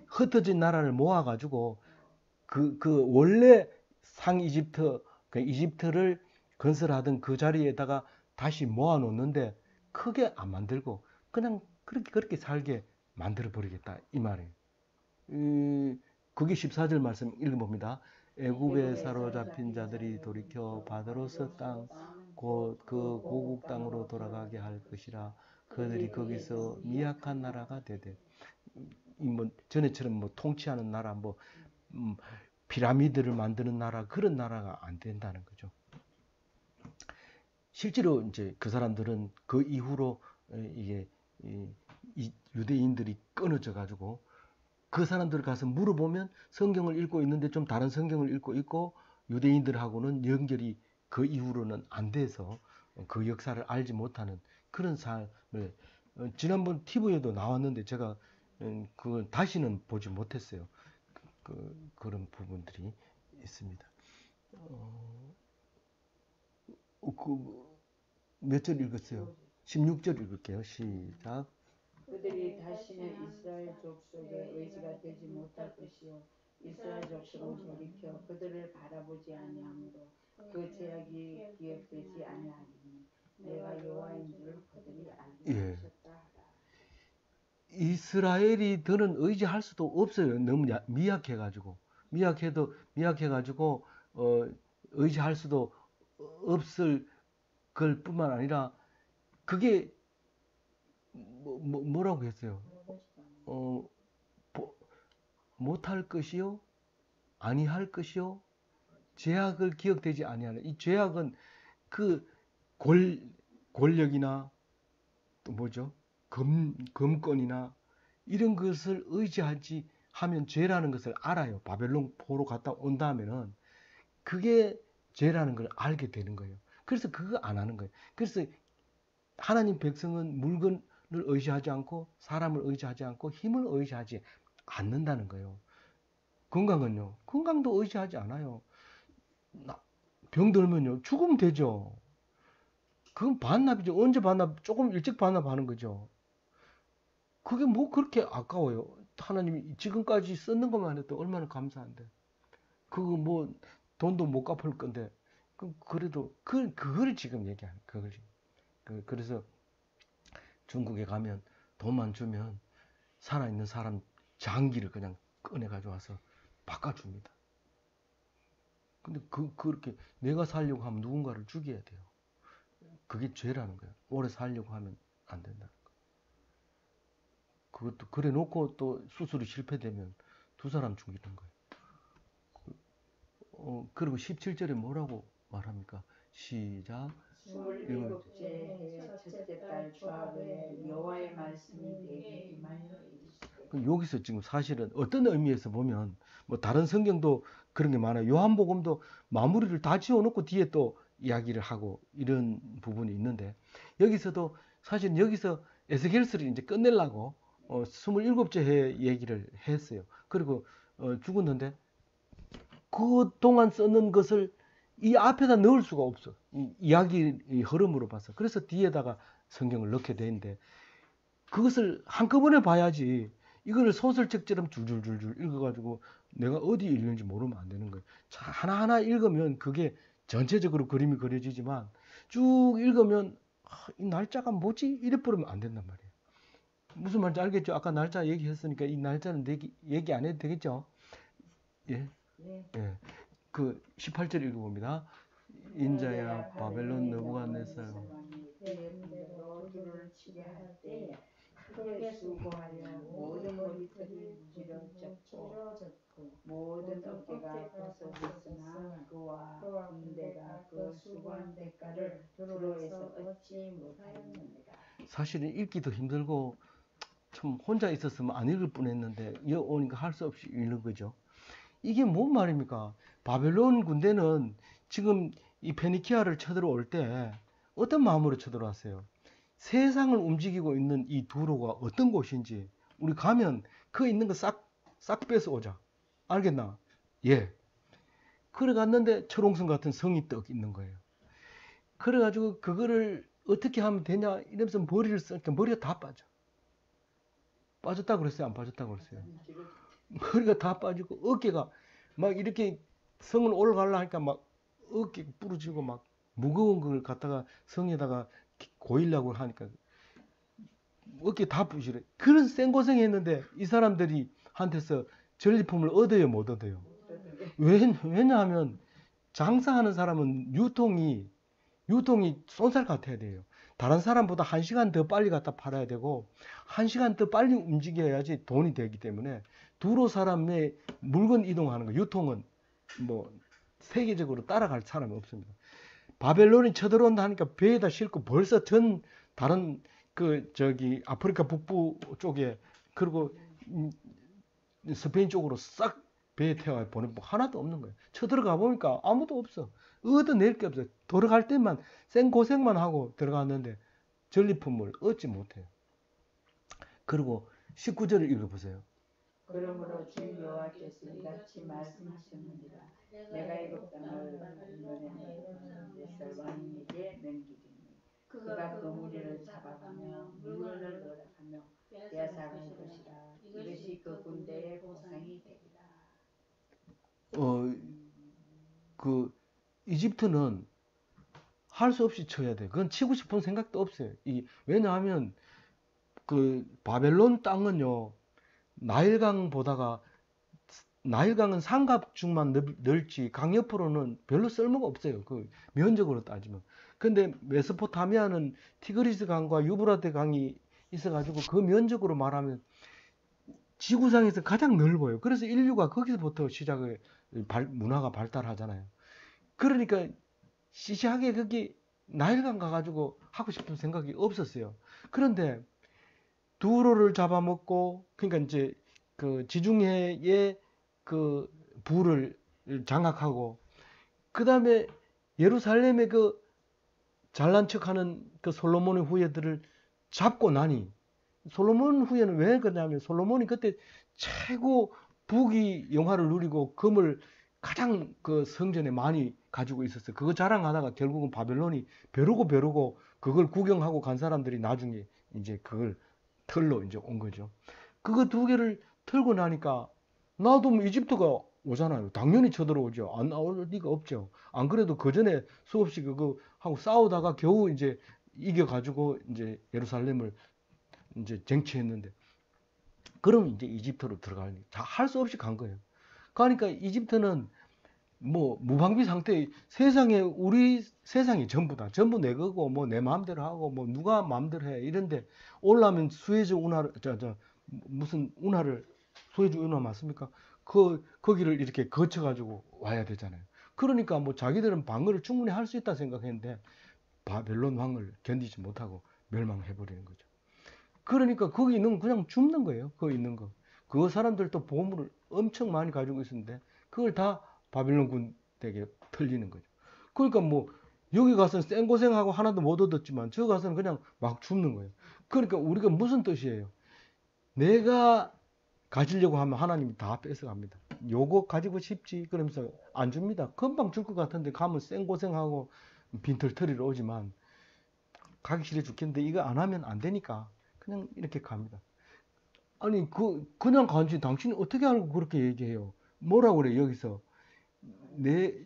[SPEAKER 1] 흩어진 나라를 모아가지고 그 원래 상 이집트, 그 이집트를 건설하던 그 자리에다가 다시 모아놓는데 크게 안 만들고 그냥 그렇게 살게 만들어 버리겠다 이 말이에요. 그게 14절 말씀 읽어봅니다. 애굽에 사로잡힌 자들이 돌이켜 바드로스 땅 곧 그 고국 땅으로 돌아가게 할 것이라. 그들이 거기서 미약한 나라가 되되, 뭐 전에처럼 뭐 통치하는 나라, 뭐 피라미드를 만드는 나라, 그런 나라가 안 된다는 거죠. 실제로 이제 그 사람들은 그 이후로 이게 이 유대인들이 끊어져 가지고 그 사람들 가서 물어보면 성경을 읽고 있는데 좀 다른 성경을 읽고 있고, 유대인들하고는 연결이 그 이후로는 안 돼서 그 역사를 알지 못하는 그런 삶을, 지난번 TV에도 나왔는데 제가 그걸 다시는 보지 못했어요. 그런 부분들이 있습니다. 몇 절 읽었어요? 16절 읽을게요. 시작.
[SPEAKER 2] 그들이 다시는 이스라엘 족속의 의지가 되지 못할 것이요 이스라엘 족속은 돌이켜 그들을 바라보지 아니하므로 그 제약이 기억되지 아니하리니 내가 여호와인 줄 그들이 알게 하셨다 하라.
[SPEAKER 1] 이스라엘이 더는 의지할 수도 없어요. 너무 미약해가지고 의지할 수도 없을 걸 뿐만 아니라, 그게 뭐라고 했어요? 못할 것이요, 아니할 것이요, 죄악을 기억되지 아니하는. 이 죄악은 그 권력이나 또 뭐죠? 금권이나 이런 것을 의지하지 하면 죄라는 것을 알아요. 바벨론 포로 갔다 온 다음에는 그게 죄라는 걸 알게 되는 거예요. 그래서 그거 안 하는 거예요. 그래서 하나님 백성은 물건을 의지하지 않고 사람을 의지하지 않고 힘을 의지하지 않는다는 거예요. 건강은요? 건강도 의지하지 않아요. 병들면요? 죽으면 되죠. 그건 반납이죠. 언제 반납? 조금 일찍 반납하는 거죠. 그게 뭐 그렇게 아까워요. 하나님이 지금까지 썼는 것만 해도 얼마나 감사한데. 그거 뭐 돈도 못 갚을 건데. 그래도 그걸 지금 얘기하는 그걸. 그래서 중국에 가면 돈만 주면 살아있는 사람 장기를 그냥 꺼내 가져와서 바꿔줍니다. 근데 그렇게 내가 살려고 하면 누군가를 죽여야 돼요. 그게 죄라는 거예요. 오래 살려고 하면 안 된다는 거예요. 그것도 그래 놓고 또 수술이 실패되면 두 사람 죽이는 거예요. 그리고 17절에 뭐라고 말합니까? 시작.
[SPEAKER 2] 27째 해 첫째 달 초하루에 여호와의 말씀이 내게 임하여 이르시되.
[SPEAKER 1] 여기서 지금 사실은 어떤 의미에서 보면 뭐 다른 성경도 그런 게 많아요. 요한복음도 마무리를 다 지어놓고 뒤에 또 이야기를 하고 이런 부분이 있는데, 여기서도 사실 여기서 에스겔서를 이제 끝내려고 27째 해 얘기를 했어요. 그리고 죽었는데 그동안 썼는 것을 이 앞에다 넣을 수가 없어. 이 이야기 흐름으로 봐서. 그래서 뒤에다가 성경을 넣게 되는데, 그것을 한꺼번에 봐야지 이거를 소설책처럼 줄줄줄줄 읽어가지고 내가 어디 읽는지 모르면 안 되는 거예요. 자, 하나하나 읽으면 그게 전체적으로 그림이 그려지지만 쭉 읽으면 이 날짜가 뭐지? 이래 버리면 안 된단 말이에요. 무슨 말인지 알겠죠? 아까 날짜 얘기했으니까 이 날짜는 얘기 안 해도 되겠죠? 예. 예. 그 18절 읽어봅니다. 인자야 바벨론 느부갓네살
[SPEAKER 2] 대군대로 둘을 치게 할 때에 크게 수고하여 모든 머리털이 무지러졌고 모든 어깨가 벗어졌으나 그와 군대가 그 수고한 대가를 두로에서 얻지 못하였느니라.
[SPEAKER 1] 사실은 읽기도 힘들고 참 혼자 있었으면 안 읽을 뻔했는데 오니까 할 수 없이 읽는 거죠. 이게 뭔 말입니까? 바벨론 군대는 지금 이 페니키아를 쳐들어올 때 어떤 마음으로 쳐들어왔어요? 세상을 움직이고 있는 이 두로가 어떤 곳인지 우리 가면 그 있는 거 싹 뺏어 오자. 알겠나? 예. 그래 갔는데 철옹성 같은 성이 떡 있는 거예요. 그래가지고 그거를 어떻게 하면 되냐 이러면서 머리를 쓰니까 머리가 다 빠져. 빠졌다고 그랬어요? 안 빠졌다고 그랬어요? 머리가 다 빠지고 어깨가 막 이렇게 성을 올라가려 하니까 막 어깨 부러지고 막 무거운 걸 갖다가 성에다가 고이려고 하니까 어깨 다 부시래. 그런 생고생 했는데 이 사람들이 한테서 전리품을 얻어요, 못 얻어요? 왜냐하면 장사하는 사람은 유통이 유통이 쏜살 같아야 돼요. 다른 사람보다 1시간 더 빨리 갖다 팔아야 되고 1시간 더 빨리 움직여야지 돈이 되기 때문에 두로 사람의 물건 이동하는 거, 유통은 뭐 세계적으로 따라갈 사람이 없습니다. 바벨론이 쳐들어온다 하니까 배에다 싣고 벌써 전 다른 아프리카 북부 쪽에 그리고 스페인 쪽으로 싹 배에 태워 보내고 하나도 없는 거예요. 쳐들어가 보니까 아무도 없어. 얻어낼 게 없어. 들어갈 때만 생고생만 하고 들어갔는데 전리품을 얻지 못해요. 그리고 19절을 읽어보세요.
[SPEAKER 2] 그러므로 주 여호와께서 이같이 말씀하셨느니라. 내가 애굽 땅을 바벨론의 넷살 왕에게 넘기리니 그가 그 무리를 잡아가며 물건을 넣어가며 빼앗아갈 것이라. 이것이 그 군대의 보상이 되리라.
[SPEAKER 1] 이집트는 할 수 없이 쳐야 돼. 그건 치고 싶은 생각도 없어요. 왜냐하면 그 바벨론 땅은요, 나일강은 삼갑중만 넓지 강 옆으로는 별로 쓸모가 없어요. 그 면적으로 따지면. 근데 메소포타미아는 티그리스 강과 유브라데 강이 있어가지고 그 면적으로 말하면 지구상에서 가장 넓어요. 그래서 인류가 거기서부터 문화가 발달하잖아요. 그러니까 시시하게 거기 나일강 가가지고 하고 싶은 생각이 없었어요. 그런데 두로를 잡아먹고, 그러니까 이제 그 지중해의 그 부를 장악하고, 그 다음에 예루살렘의 그 잘난 척하는 그 솔로몬의 후예들을 잡고 나니, 솔로몬 후예는 왜 그러냐면 솔로몬이 그때 최고 부귀 영화를 누리고 금을 가장 그 성전에 많이 가지고 있었어요. 그거 자랑하다가 결국은 바벨론이 벼르고 그걸 구경하고 간 사람들이 나중에 이제 그걸 털로 이제 온 거죠. 그거 두 개를 털고 나니까 나도 뭐 이집트가 오잖아요. 당연히 쳐들어오죠. 안 나올 리가 없죠. 안 그래도 그 전에 수없이 그거 하고 싸우다가 겨우 이제 이겨가지고 이제 예루살렘을 이제 쟁취했는데, 그럼 이제 이집트로 들어가니 할 수 없이 간 거예요. 그러니까 이집트는 뭐 무방비 상태, 우리 세상이 전부 내 거고 뭐 내 마음대로 하고 뭐 누가 마음대로 해 이런데, 올라면 수에즈 운하 무슨 운하를, 수에즈 운하 맞습니까? 거기를 이렇게 거쳐가지고 와야 되잖아요. 그러니까 뭐 자기들은 방어를 충분히 할 수 있다 생각했는데 바벨론 왕을 견디지 못하고 멸망해버리는 거죠. 그러니까 거기 있는 건 그냥 죽는 거예요. 거기 있는 거. 그 사람들도 보물을 엄청 많이 가지고 있었는데 그걸 다 바빌론 군대에게 털리는 거죠. 그러니까 뭐 여기 가서는 생고생하고 하나도 못 얻었지만 저 가서는 그냥 막 죽는 거예요. 그러니까 우리가 무슨 뜻이에요? 내가 가지려고 하면 하나님이 다 뺏어갑니다. 요거 가지고 싶지 그러면서 안 줍니다. 금방 줄 것 같은데 가면 생고생하고 빈털터리로 오지만 가기 싫어 죽겠는데 이거 안 하면 안 되니까 그냥 이렇게 갑니다. 아니 그냥 간지 당신이 어떻게 알고 그렇게 얘기해요? 뭐라고 그래 여기서 내가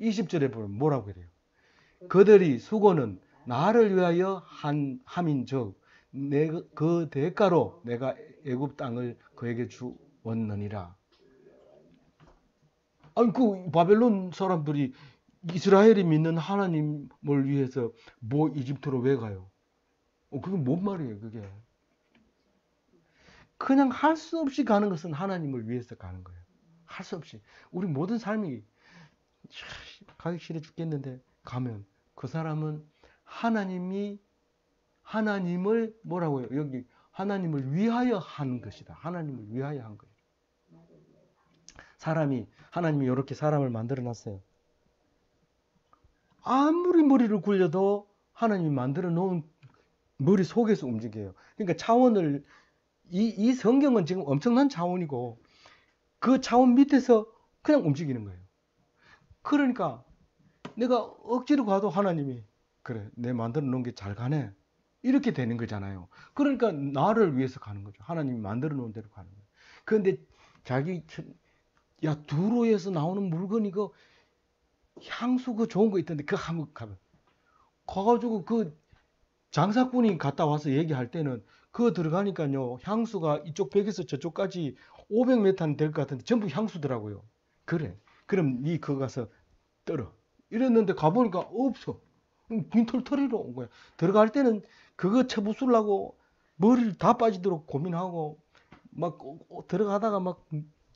[SPEAKER 1] 20절에 보면 뭐라고 그래요? 그들이 수고는 나를 위하여 함인즉 그 대가로 내가 애굽 땅을 그에게 주었느니라. 아니 그 바벨론 사람들이 이스라엘이 믿는 하나님을 위해서 뭐 이집트로 왜 가요? 그게 뭔 말이에요, 그게? 그냥 할 수 없이 가는 것은 하나님을 위해서 가는 거예요. 할 수 없이. 우리 모든 삶이 가기 싫어 죽겠는데 가면 그 사람은 하나님을 뭐라고요? 여기 하나님을 위하여 한 것이다. 하나님을 위하여 한 거예요. 하나님이 이렇게 사람을 만들어 놨어요. 아무리 머리를 굴려도 하나님이 만들어 놓은 머리 속에서 움직여요. 그러니까 차원을, 이 성경은 지금 엄청난 차원이고 그 차원 밑에서 그냥 움직이는 거예요. 그러니까 내가 억지로 가도 하나님이 그래, 내 만들어 놓은 게 잘 가네, 이렇게 되는 거잖아요. 그러니까 나를 위해서 가는 거죠. 하나님이 만들어 놓은 대로 가는 거예요. 그런데 두로에서 나오는 물건 이거 향수 그 좋은 거 있던데 그거 한번 가가지고 그 장사꾼이 갔다 와서 얘기할 때는 그거 들어가니까요 향수가 이쪽 벽에서 저쪽까지 500m는 될 것 같은데 전부 향수더라고요. 그래. 그럼 니 그거 가서 떨어. 이랬는데 가보니까 없어. 빈털 털이로 온 거야. 들어갈 때는 그거 쳐부수려고 머리를 다 빠지도록 고민하고 막 들어가다가 막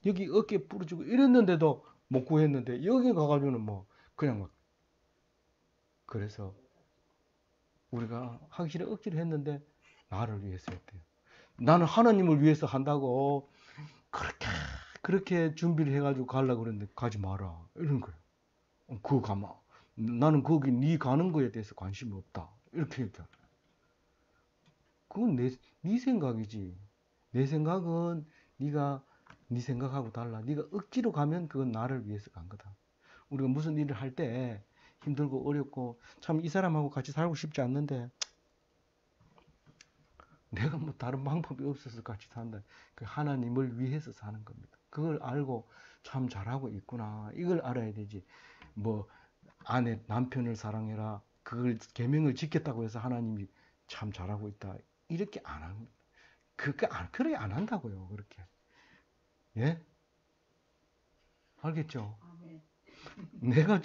[SPEAKER 1] 여기 어깨 부러지고 이랬는데도 못 구했는데 여기 가가지고는 뭐 그냥 막 그래서 우리가 하기 싫어 억지로 했는데 나를 위해서 했대요. 나는 하나님을 위해서 한다고 그렇게 준비를 해가지고 가려고 그랬는데 가지 마라 이런 거예요. 그거 가마. 나는 거기 네 가는 거에 대해서 관심 없다. 이렇게 얘기하라. 그건 네 생각이지. 내 생각은 네가 네 생각하고 달라. 네가 억지로 가면 그건 나를 위해서 간 거다. 우리가 무슨 일을 할 때 힘들고 어렵고 참 이 사람하고 같이 살고 싶지 않는데 내가 뭐 다른 방법이 없어서 같이 산다. 그 하나님을 위해서 사는 겁니다. 그걸 알고 참 잘하고 있구나. 이걸 알아야 되지. 뭐 아내 남편을 사랑해라. 그걸 계명을 지켰다고 해서 하나님이 참 잘하고 있다. 이렇게 안 합니다. 그렇게 안 한다고요. 그렇게. 예? 알겠죠?
[SPEAKER 2] 아멘.
[SPEAKER 1] 내가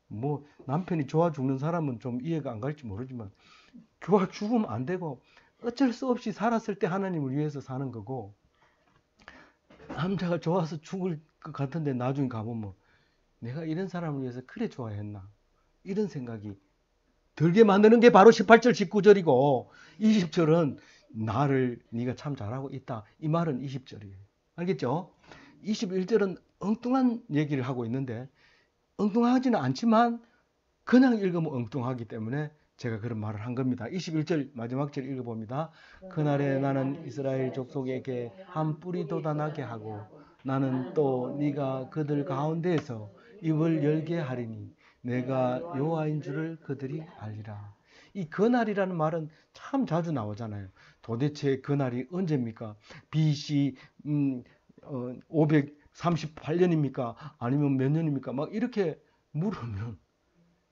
[SPEAKER 1] 뭐 남편이 좋아 죽는 사람은 좀 이해가 안 갈지 모르지만 좋아 죽으면 안 되고 어쩔 수 없이 살았을 때 하나님을 위해서 사는 거고 남자가 좋아서 죽을 것 같은데 나중에 가보면 내가 이런 사람을 위해서 그래 좋아했나 이런 생각이 들게 만드는 게 바로 18절 19절이고 20절은 나를 네가 참 잘하고 있다 이 말은 20절이에요. 알겠죠? 21절은 엉뚱한 얘기를 하고 있는데 엉뚱하지는 않지만 그냥 읽으면 엉뚱하기 때문에 제가 그런 말을 한 겁니다. 21절 마지막 절 읽어봅니다. 그날에 나는 이스라엘 족속에게 한 뿌리 돋아나게 하고 나는 또 네가 그들 가운데에서 입을 열게 하리니 내가 여호와인 줄을 그들이 알리라. 이 그날이라는 말은 참 자주 나오잖아요. 도대체 그날이 언제입니까? BC 538년입니까? 아니면 몇 년입니까? 막 이렇게 물으면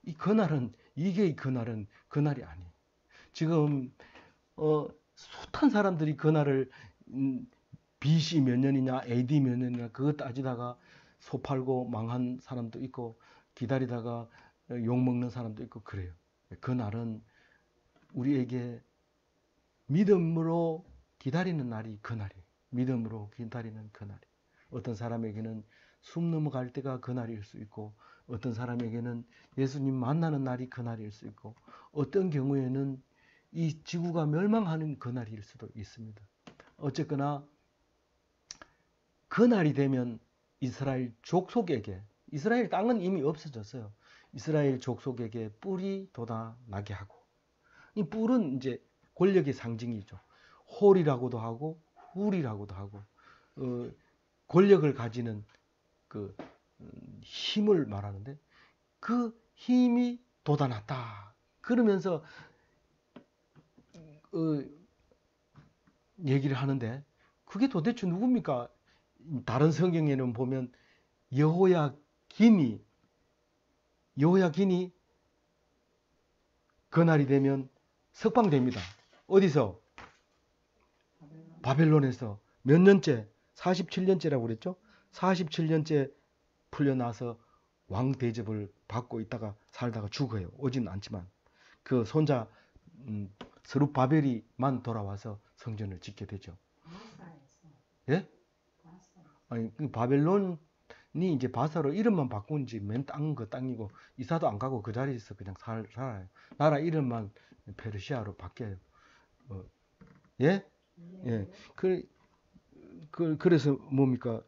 [SPEAKER 1] 이 그날은 이게 이 그날은 그날이 아니에요. 지금 숱한 사람들이 그날을 BC 몇 년이냐 AD 몇 년이냐 그거 따지다가 소 팔고 망한 사람도 있고 기다리다가 욕 먹는 사람도 있고 그래요. 그날은 우리에게 믿음으로 기다리는 날이 그날이에요. 믿음으로 기다리는 그날이. 어떤 사람에게는 숨 넘어갈 때가 그날일 수 있고 어떤 사람에게는 예수님 만나는 날이 그날일 수 있고 어떤 경우에는 이 지구가 멸망하는 그날일 수도 있습니다. 어쨌거나 그날이 되면 이스라엘 족속에게 이스라엘 땅은 이미 없어졌어요. 이스라엘 족속에게 뿔이 돋아나게 하고 이 뿔은 이제 권력의 상징이죠. 홀이라고도 하고 훌이라고도 하고 권력을 가지는 그 힘을 말하는데 그 힘이 돋아났다. 그러면서 얘기를 하는데 그게 도대체 누굽니까? 다른 성경에는 보면 여호야긴이 그날이 되면 석방됩니다. 어디서? 바벨론에서 몇 년째? 47년째라고 그랬죠? 47년째 풀려나서 왕 대접을 받고 있다가 살다가 죽어요. 오지는 않지만 그 손자 스룹바벨이만 돌아와서 성전을 짓게 되죠. 예? 아니 바벨론이 이제 바사로 이름만 바꾼 지 맨 땅 그 땅이고 이사도 안 가고 그 자리에서 그냥 살아요. 나라 이름만 페르시아로 바뀌어요. 예? 예. 그래서 뭡니까?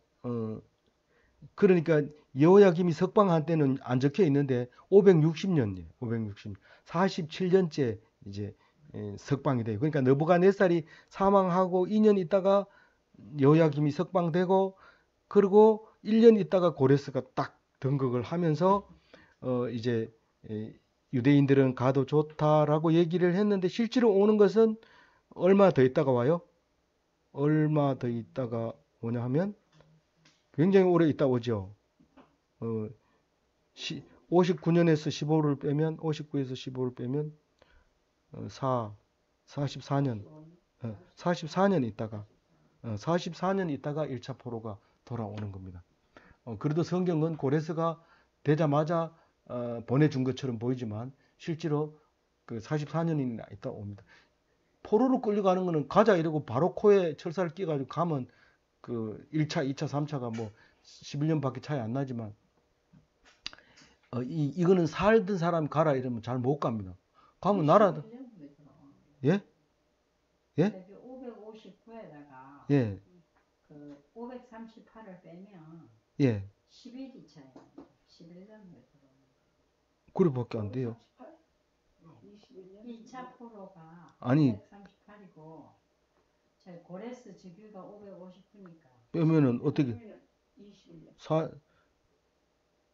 [SPEAKER 1] 그러니까 여호야김이 석방한 때는 안 적혀 있는데 560년이에요. 560년. 47년째 이제 석방이 돼요. 그러니까 느부갓네살이 사망하고 2년 있다가 여호야김이 석방되고 그리고 1년 있다가 고레스가 딱 등극을 하면서 이제 유대인들은 가도 좋다라고 얘기를 했는데 실제로 오는 것은 얼마 더 있다가 와요? 얼마 더 있다가 오냐 하면 굉장히 오래 있다 오죠. 59년에서 15를 빼면 59에서 15를 빼면 44년 44년 있다가 44년 있다가 1차 포로가 돌아오는 겁니다. 그래도 성경은 고레스가 되자마자 보내준 것처럼 보이지만 실제로 그 44년이나 있다 옵니다. 포로로 끌려가는 거는 가자 이러고 바로 코에 철사를 끼가지고 가면 그 1차, 2차, 3차가 뭐 11년밖에 차이 안 나지만 이거는 살던 사람 가라 이러면 잘 못 갑니다. 가면 나라도 예? 예?
[SPEAKER 3] 559에다가
[SPEAKER 1] 예.
[SPEAKER 3] 그 538을 빼면
[SPEAKER 1] 예.
[SPEAKER 3] 11이 차이에요. 11년도에 들어오는
[SPEAKER 1] 그래밖에 안 돼요.
[SPEAKER 2] 21년
[SPEAKER 3] 1차 포로가
[SPEAKER 1] 아니.
[SPEAKER 3] 538이고 저희 고레스 즉위가 559니까
[SPEAKER 1] 빼면은 어떻게
[SPEAKER 2] 21년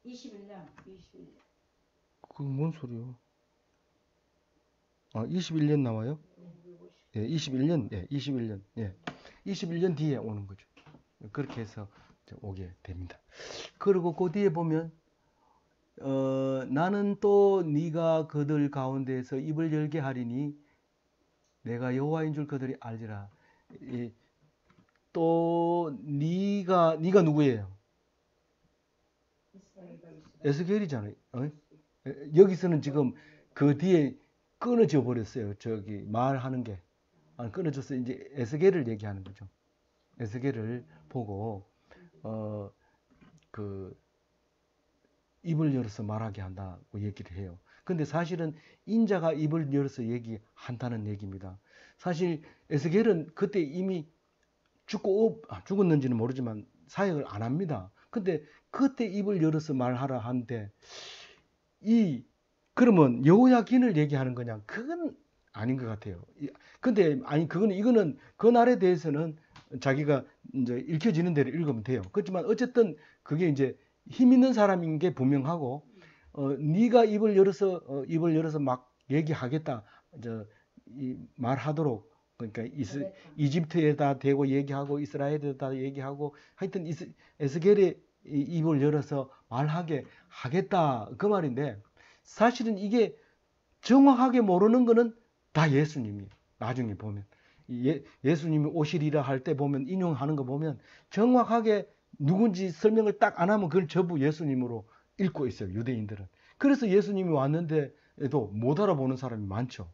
[SPEAKER 3] 21년
[SPEAKER 1] 그게 뭔 소리요? 21년 나와요? 예, 21년, 예, 21년, 예, 21년 뒤에 오는 거죠. 그렇게 해서 오게 됩니다. 그리고 그 뒤에 보면 나는 또 네가 그들 가운데에서 입을 열게 하리니 내가 여호와인 줄 그들이 알리라. 또 네가 누구예요? 에스겔이잖아요. 여기서는 지금 그 뒤에 끊어져 버렸어요. 저기 말하는 게 끊어져서 이제 에스겔을 얘기하는 거죠. 에스겔을 보고 그 입을 열어서 말하게 한다고 얘기를 해요. 근데 사실은 인자가 입을 열어서 얘기한다는 얘기입니다. 사실 에스겔은 그때 이미 죽었는지는 모르지만 사역을 안 합니다. 근데 그때 입을 열어서 말하라 하는데 그러면 여호야긴을 얘기하는 거냐? 그건 아닌 것 같아요. 근데 이거는 그 날에 대해서는 자기가 이제 읽혀지는 대로 읽으면 돼요. 그렇지만 어쨌든 그게 이제 힘 있는 사람인 게 분명하고 네가 입을 열어서 막 얘기하겠다. 말하도록 그러니까 이집트에다 대고 얘기하고 이스라엘에다 얘기하고 하여튼 에스겔의 입을 열어서 말하게 하겠다 그 말인데 사실은 이게 정확하게 모르는 거는 다 예수님이에요. 나중에 보면 예수님이 오시리라 할 때 보면 인용하는 거 보면 정확하게 누군지 설명을 딱 안 하면 그걸 전부 예수님으로 읽고 있어요. 유대인들은. 그래서 예수님이 왔는데도 못 알아보는 사람이 많죠.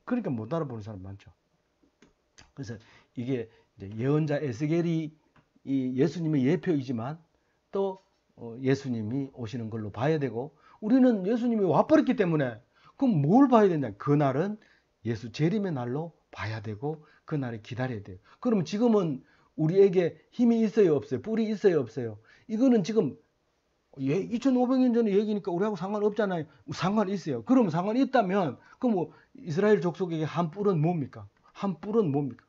[SPEAKER 1] 그러니까 못 알아보는 사람이 많죠. 그래서 이게 이제 예언자 에스겔이 예수님의 예표이지만 또 예수님이 오시는 걸로 봐야 되고 우리는 예수님이 와버렸기 때문에 그럼 뭘 봐야 되냐? 그날은 예수 재림의 날로 봐야 되고 그날에 기다려야 돼요. 그럼 지금은 우리에게 힘이 있어요 없어요? 뿔이 있어요 없어요? 이거는 지금 2500년 전의 얘기니까 우리하고 상관없잖아요. 상관이 있어요. 그럼 상관이 있다면 그럼 뭐 이스라엘 족속에게 한 뿔은 뭡니까? 한 뿔은 뭡니까?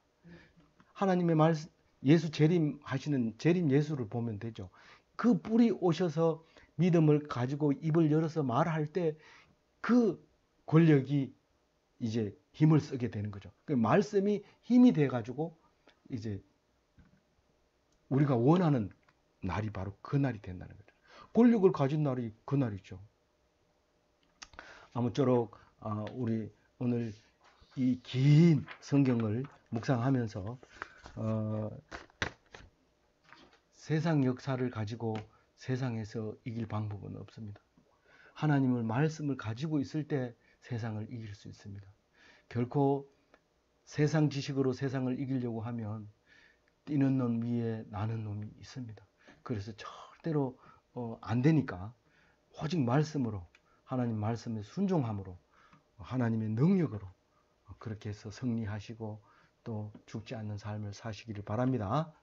[SPEAKER 1] 하나님의 말씀 예수 재림하시는 재림 예수를 보면 되죠. 그 뿔이 오셔서 믿음을 가지고 입을 열어서 말할 때 그 권력이 이제 힘을 쓰게 되는 거죠. 그 말씀이 힘이 돼 가지고 이제 우리가 원하는 날이 바로 그 날이 된다는 거죠. 권력을 가진 날이 그 날이죠. 아무쪼록 우리 오늘 이 긴 성경을 묵상하면서 세상 역사를 가지고 세상에서 이길 방법은 없습니다. 하나님의 말씀을 가지고 있을 때 세상을 이길 수 있습니다. 결코 세상 지식으로 세상을 이기려고 하면 뛰는 놈 위에 나는 놈이 있습니다. 그래서 절대로 안 되니까 오직 말씀으로 하나님 말씀에 순종함으로 하나님의 능력으로 그렇게 해서 승리하시고 또 죽지 않는 삶을 사시기를 바랍니다.